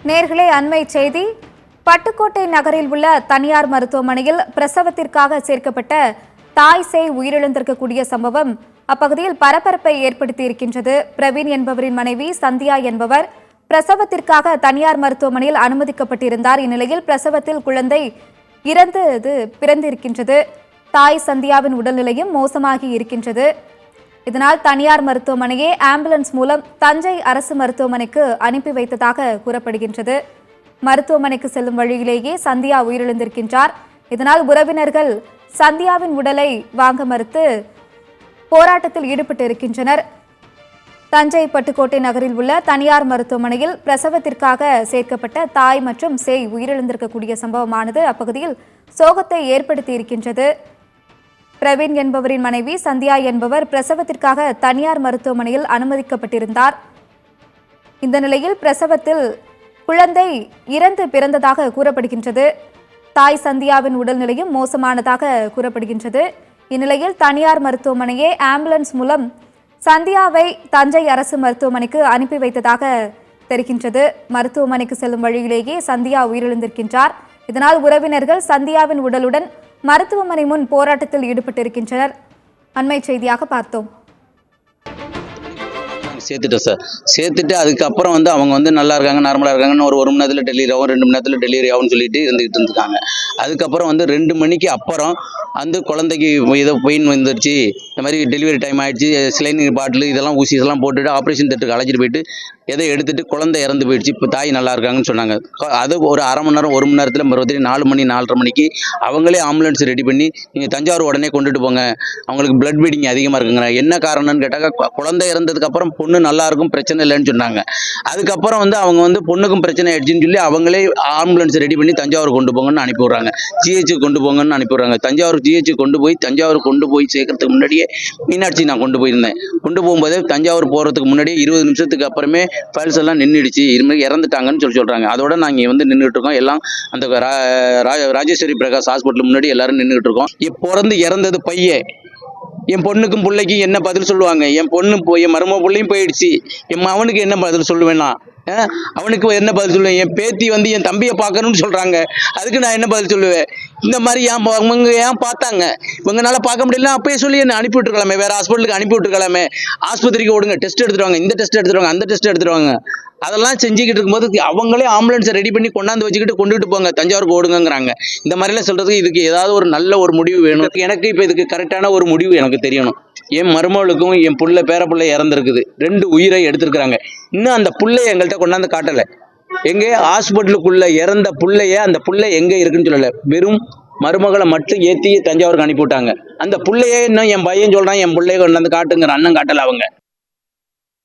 நேர்களே, அண்மை செய்தி. பட்டுக்கோட்டை நகரில் உள்ள தனியார் மருத்துவமனையில் பிரசவத்திற்காக சேர்க்கப்பட்ட தாய் சேய் உயிரிழந்திருக்கக்கூடிய சம்பவம் அப்பகுதியில் பரபரப்பை ஏற்படுத்தி இருக்கின்றது. பிரவீன் என்பவரின் மனைவி சந்தியா என்பவர் பிரசவத்திற்காக தனியார் மருத்துவமனையில் அனுமதிக்கப்பட்டிருந்தார். இந்நிலையில் பிரசவத்தில் குழந்தை பிறந்திருக்கின்றது. தாய் சந்தியாவின் உடல்நிலையும் மோசமாகி இருக்கின்றது. இதனால் தனியார் மருத்துவமனையை ஆம்புலன்ஸ் மூலம் தஞ்சை அரசு மருத்துவமனைக்கு அனுப்பி வைத்ததாக கூறப்படுகின்றது. மருத்துவமனைக்கு செல்லும் வழியிலேயே சந்தியா உயிரிழந்திருக்கின்றார். இதனால் உறவினர்கள் சந்தியாவின் உடலை வாங்க மறுத்து போராட்டத்தில் ஈடுபட்டு இருக்கின்றனர். தஞ்சை பட்டுக்கோட்டை நகரில் உள்ள தனியார் மருத்துவமனையில் பிரசவத்திற்காக சேர்க்கப்பட்ட தாய் மற்றும் சேய் உயிரிழந்திருக்கக்கூடிய சம்பவமானது அப்பகுதியில் சோகத்தை ஏற்படுத்தி இருக்கின்றது. பிரவீன் என்பவரின் மனைவி சந்தியா என்பவர் பிரசவத்திற்காக தனியார் மருத்துவமனையில் அனுமதிக்கப்பட்டிருந்தார். இந்த நிலையில் பிரசவத்தில் குழந்தை இறந்து பிறந்ததாக கூறப்படுகின்றது. தாய் சந்தியாவின் உடல்நிலையும் மோசமானதாக கூறப்படுகின்றது. இந்நிலையில் தனியார் மருத்துவமனையை ஆம்புலன்ஸ் மூலம் சந்தியாவை தஞ்சை அரசு மருத்துவமனைக்கு அனுப்பி வைத்ததாக தெரிகின்றது. மருத்துவமனைக்கு செல்லும் வழியிலேயே சந்தியா உயிரிழந்திருக்கின்றார். இதனால் உறவினர்கள் சந்தியாவின் உடலுடன் மருத்துவமனை முன் போராட்டத்தில் ஈடுபட்டிருக்கின்றனர். அண்மை செய்தியாக பார்த்தோம். சேர்த்துட்டோம் சார். சேர்த்துட்டு அதுக்கப்புறம் அவங்க நல்லா இருக்காங்க, நார்மலாக இருக்காங்கன்னு ஒரு மணி நேரத்தில் டெலிவரி ஆகும், 2 மணி நேரத்தில் டெலிவரி ஆகும்னு சொல்லிட்டு இருந்துகிட்டு. அதுக்கப்புறம் 2 மணிக்கு அப்புறம் குழந்தைக்கு ஏதோ பெயின் வந்துருச்சு, இந்த மாதிரி டெலிவரி டைம் ஆயிடுச்சு, சிலைனிங் பாட்டில் இதெல்லாம் ஊசி இதெல்லாம் போட்டுட்டு ஆப்ரேஷன் தேட்டருக்கு அழைச்சிட்டு போயிட்டு எதை எடுத்துட்டு குழந்தை இறந்து போயிடுச்சு, இப்போ தாய் நல்லா இருக்காங்கன்னு சொன்னாங்க. அது ஒரு அரை மணி நேரம் 1 மணி நேரத்தில் மறுபடியும் 4 மணி 4:30 மணிக்கு அவங்களே ஆம்புலன்ஸ் ரெடி பண்ணி நீங்கள் தஞ்சாவூர் உடனே கொண்டுட்டு போங்க, அவங்களுக்கு பிளட் பீடிங் அதிகமாக இருக்குங்க. என்ன காரணம்னு கேட்டாக்க குழந்தை இறந்ததுக்கு அப்புறம் பொண்ணு நல்லா இருக்கும், பிரச்சனை இல்லைன்னு சொன்னாங்க. அதுக்கப்புறம் அவங்க பொண்ணுக்கும் பிரச்சனை ஆயிடுச்சுன்னு சொல்லி அவங்களே ஆம்புலன்ஸ் ரெடி பண்ணி தஞ்சாவூர் கொண்டு போங்கன்னு அனுப்பி விடுறாங்க, ஜிஹெச் கொண்டு போங்கன்னு அனுப்பி விடுறாங்க. தஞ்சாவூர் ஜிஹெச் தஞ்சாவூர் கொண்டு போய் சேர்க்கறதுக்கு முன்னாடியே மீனாட்சி நான் கொண்டு போயிருந்தேன். கொண்டு போகும்போதே தஞ்சாவூர் போகிறதுக்கு முன்னாடியே 20 நிமிஷத்துக்கு அப்புறமே ஃபைல்ஸ் எல்லாம் நின்றுடுச்சு, இதுமாதிரி இறந்துட்டாங்கன்னு சொல்கிறாங்க. அதோட நாங்கள் நின்றுட்டு இருக்கோம். எல்லாம் அந்த ராஜேஸ்வரி பிரகாஷ் ஹாஸ்பிட்டல் முன்னாடி எல்லாரும் நின்றுட்டு இருக்கோம். பிறந்து இறந்தது பையன், என் பொண்ணுக்கும் பிள்ளைக்கும் என்ன பதில் சொல்லுவாங்க? என் மருமக பிள்ளையும் போயிடுச்சு, அவனுக்கு என்ன பதில் சொல்லுவேன்னா? அவனுக்கு என்ன பதில் சொல்லுவேன்? என் பேத்தி என் தம்பியை பார்க்கணும்னு சொல்றாங்க, அதுக்கு நான் என்ன பதில் சொல்லுவேன்? இந்த மாதிரி அவங்க ஏன் பார்த்தாங்க? இவங்களால பார்க்க முடியல, அப்பயே சொல்லி என்ன அனுப்பி விட்டுருக்கலாமே, வேற ஹாஸ்பிட்டலுக்கு அனுப்பி விட்டுருக்கலாமே. ஆஸ்பத்திரிக்கு ஓடுங்க, டெஸ்ட் எடுத்துருவாங்க, இந்த டெஸ்ட் எடுத்துருவாங்க, அந்த டெஸ்ட் எடுத்துருவாங்க. அதெல்லாம் செஞ்சுக்கிட்டு இருக்கும்போது அவங்களே ஆம்புலன்ஸை ரெடி பண்ணி கொண்டாந்து வச்சுக்கிட்டு கொண்டுட்டு போங்க, தஞ்சாவூருக்கு ஓடுங்கிறாங்க. இந்த மாதிரிலாம் சொல்றதுக்கு இதுக்கு ஏதாவது ஒரு நல்ல ஒரு முடிவு வேணும். எனக்கு இப்போ இதுக்கு கரெக்டான ஒரு முடிவு எனக்கு தெரியணும். என் மருமகளுக்கும் என் பேரப்பிள்ளை இறந்துருக்குது, 2 உயிரை எடுத்திருக்கிறாங்க. இன்னும் அந்த புள்ளைய எங்கள்கிட்ட கொண்டாந்து காட்டலை. எங்கே ஹாஸ்பிட்டலுக்குள்ள இறந்த புள்ளைய, அந்த புள்ளை எங்கே இருக்குன்னு சொல்லலை, வெறும் மருமகளை மட்டும் ஏற்றி தஞ்சாவூருக்கு அனுப்பி விட்டாங்க. அந்த புள்ளையே இன்னும் என் பையன் சொல்றான், என் பிள்ளைய கொண்டாந்து காட்டுங்கிற அண்ணன் காட்டலை அவங்க.